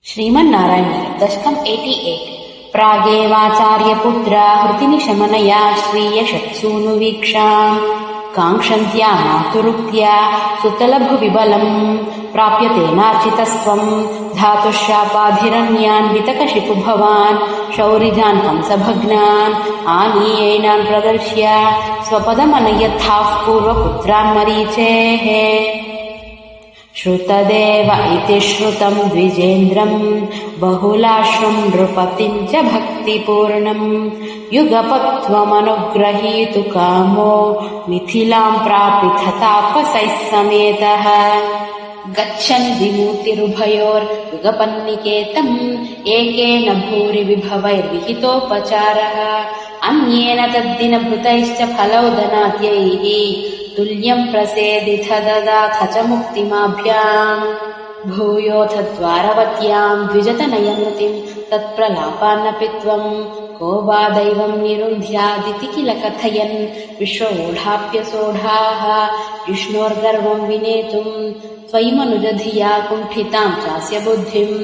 श्रीमन्नारायण दशकम् 88 प्रागेवाचार्यपुत्रा हृतिनिशमनया स्वीयशत्सूनुवीक्षाम् काङ्क्षन्त्या मातुरुक्त्या सुतलभुविबलम् प्राप्यतेनार्चितस्त्वम् धातुशापाधिरन्यान् वितकशिपु भवान् शौरिजान् कंसभग्नान् आनीयैनान् प्रदर्श्य स्वपदमनयत्थाः पूर्वपुत्रान् मरीचेः श्रुतदेव इति श्रुतम् द्विजेन्द्रम् बहुलाश्वम् नृपतिम् च भक्तिपूर्णम् युगपत्वमनुग्रहीतु कामो मिथिलाम् प्रापिथ तापसैः समेतः गच्छन् विमूर्तिरुभयोर्युगपन्निकेतम् एकेन भूरि विभवैर्विहितोपचारः अन्येन तद्दिनभृतैश्च फलौदनाद्यैः तुल्यम् प्रसेदिथ ददाथ च मुक्तिमाभ्याम् भूयोऽथ द्वारवत्याम् द्विजतनयमृतिम् तत्प्रलापान्नपि त्वम् को वा दैवम् निरुन्ध्यादिति किल कथयन् विश्वोढाप्यसोढाः विष्णोर्गर्वम् विनेतुम् त्वयि मनुजधिया कुण्ठिताम् चास्य बुद्धिम्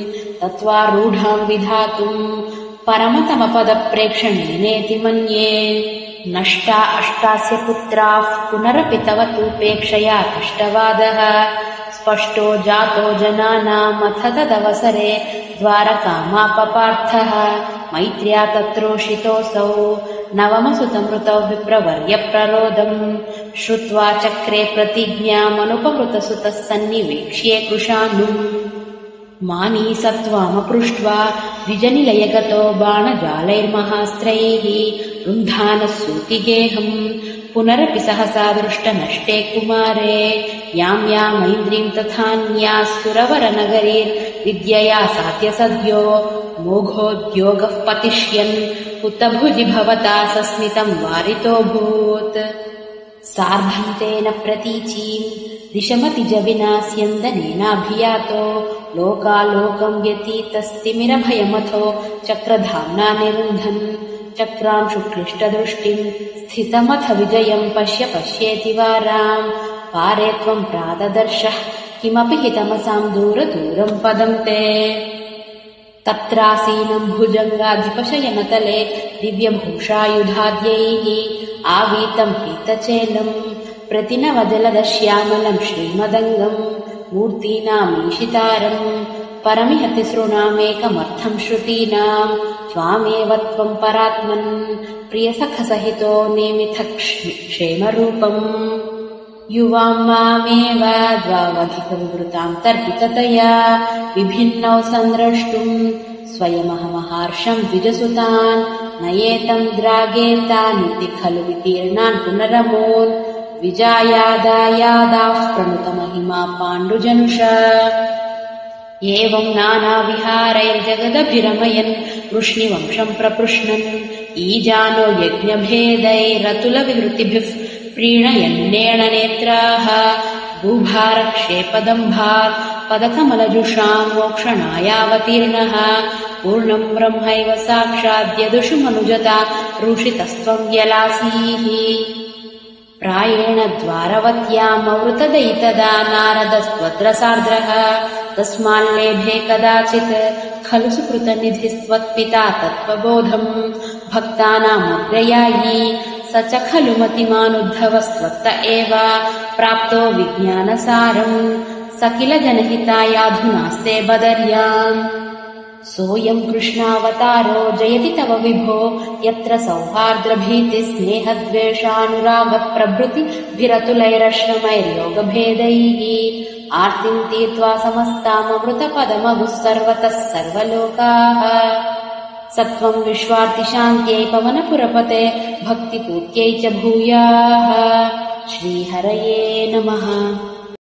तत्त्वारूढाम् विधातुम् परमतमपदप्रेक्षणेनेति मन्ये नष्टा अष्टास्य पुत्राः पुनरपि तव तूपेक्षया कष्टवादः स्पष्टो जातो जनानामथ तदवसरे द्वारकामापपार्थः मैत्र्या तत्रोषितोऽसौ नवमसुतमृतौ विप्रवर्यप्ररोदम् श्रुत्वा चक्रे प्रतिज्ञामनुपहृतसुतः सन्निवेक्ष्ये कृशानुम् मानी सत्त्वामपृष्ट्वा द्विजनिलयगतो बाणजालैर्महास्त्रैः रुन्धानः सूतिगेहम् पुनरपि सहसा दृष्टनष्टे कुमारे याम् यामैन्द्रीम् तथान्यास्तुरवरनगरीर्विद्यया सात्य सद्यो मोघोद्योगः पतिष्यन् हुतभुजि भवता सस्मितम् वारितोऽभूत् सार्धन्तेन प्रतीचीम् दिशमतिजविना स्यन्दनेनाभियातो लोकालोकम् व्यतीतस्तिमिरभयमथो चक्रधाम्ना निरुन्धन् चक्रांशुक्लिष्टदृष्टिम् स्थितमथ विजयम् पश्य पश्येति वाराम् पारे त्वम् प्राददर्शः किमपि हितमसाम् दूरदूरम् पदम् ते तत्रासीनम् भुजङ्गाधिपशयनतले दिव्यभूषायुधाद्यैः आवीतम् पीतचेलम् प्रतिनवजलदश्यामलम् श्रीमदङ्गम् मूर्तीनामीशितारम् परमिह तिसृणामेकमर्थम् श्रुतीनाम् त्वामेव त्वम् परात्मन् प्रियसखसहितो नेमिथ क्षेमरूपम् युवाम् मामेव द्वावधिकविवृताम् तर्पिततया विभिन्नौ संद्रष्टुम् स्वयमहमहार्षम् द्विजसुतान् नयेतम् द्रागेतानिति खलु वितीर्णान् पुनरमून् विजायादायादाः प्रणुतमहिमा पाण्डुजनुषा एवम् नानाविहारैर्जगदभिरमयन् वृष्णिवंशम् प्रपृश्नन् ईजानो यज्ञभेदैरतुलविहृतिभिः प्रीणयन्नेण नेत्राः भूभारक्षेपदम्भात् पदकमलजुषाम् मोक्षणायावतीर्णः पूर्णम् ब्रह्मैव साक्षाद्यदुषु मनुजता रूषितस्त्वम् व्यलासीः प्रायेण द्वारवत्यामवृतदयितदा नारदस्त्वद्रसार्द्रः तस्माल्लेभे कदाचित् खलु सुकृतनिधिस्त्वत्पिता तत्त्वबोधम् भक्तानामग्रयायी स च खलु मतिमानुद्धवस्त्वत्त एव प्राप्तो विज्ञानसारम् स किल जनहितायाधुनास्ते बदर्याम् सोऽयम् कृष्णावतारो जयति तव विभो यत्र सौहार्द्रभीतिस्नेहद्वेषानुरागप्रभृतिभिरतुलैरश्रमैर्योगभेदैः आर्तिम् तीर्त्वा समस्ताममृतपदमगुः सर्वतः सर्वलोकाः सत्त्वम् विश्वार्तिशान्त्यै पवनपुरपते भक्तिपूर्त्यै च भूयाः श्रीहरये नमः।